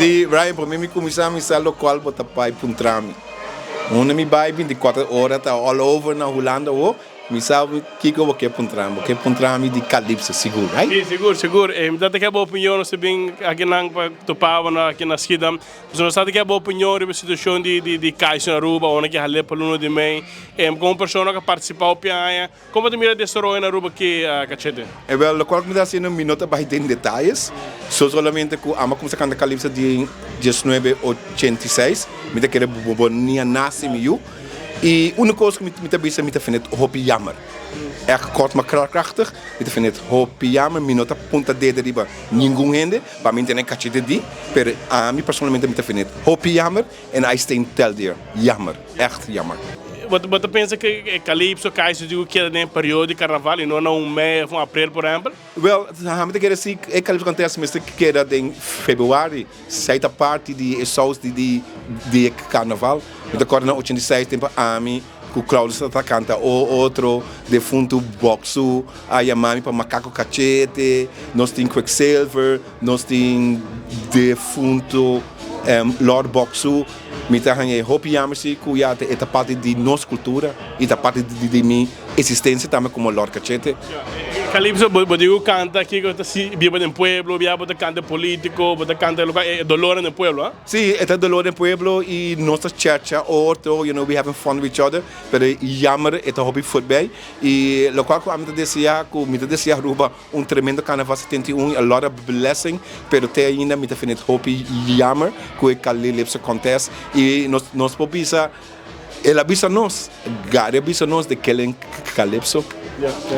Sim, Brian, para mim, começar a missa local, botar pai puntrami. Onde me vai 24 horas, tá all over na Holanda, me sabe que eu vou que puntrami de Calypso, seguro, right? Sim, seguro, seguro. Dat ik heb opinião, se bem aqui na topava aqui na Skidam. Mas nós sabemos que é boa opinião sobre a situação de caixa na Aruba, onde que halé pelo no de mim. Como pessoa que participou pianha, como tu mira desse roi na Aruba que cachete? Well, qual que me dá assim um minuto para ter detalhes. Só solamente que a começar a cantar Calypso de 1986, me dá que era bonia nasce meu. E uma coisa que me está me vindt hoop jammer. Echt kort maar krachtig. Me vindt het hoop jammer. Minota punta de riba. Ninguém rende. Para mim tem cachete de. Per a mim personalmente me vindt hoop jammer. En I stay tel there. Jammer. Echt jammer. Você pensa que Calypso cai se digo que é em período de carnaval e não mês, abril, por exemplo? Well, we quer assim, é Calypso acontece mas que era em fevereiro, certa parte de shows de carnaval. Me acordo na 86 tempo a mim que o Claudio está canta ou outro defunto boxu, a Yamami para macaco cachete, nós tem Quicksilver, nós tem defunto Lord Boxu. Me tá ganhando hope jammer-se que já é parte de nossa cultura e da parte de minha existência também como Lord Cachete. Calypso, você canta aqui, você vive no pueblo, você canta político, você canta dolor no pueblo, Sim, é dolor no pueblo e nossa church, outro, we having fun with each other, mas jammer é hobby futebol e lo qual que a me deseja Aruba tremendo carnaval 71, a lot of blessing, pero te ainda me definit hobby jammer que Calypso acontece e nós pobisa ela avisa nós, Gary avisa nós de que ele Calypso.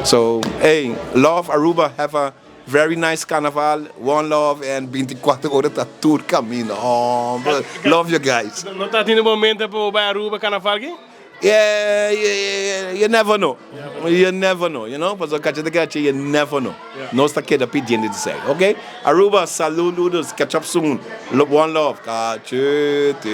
So, hey, love Aruba, have a very nice carnaval, one love, and 24 horas tá tour caminho. Oh, love you guys. Não está tendo momento para Aruba carnaval aqui? Yeah, you never know. You never know, you know? Mas o cachete, you never know. Nós tá aqui pedindo de dizer, ok? Aruba, saludos, catch up soon. One love, cachete.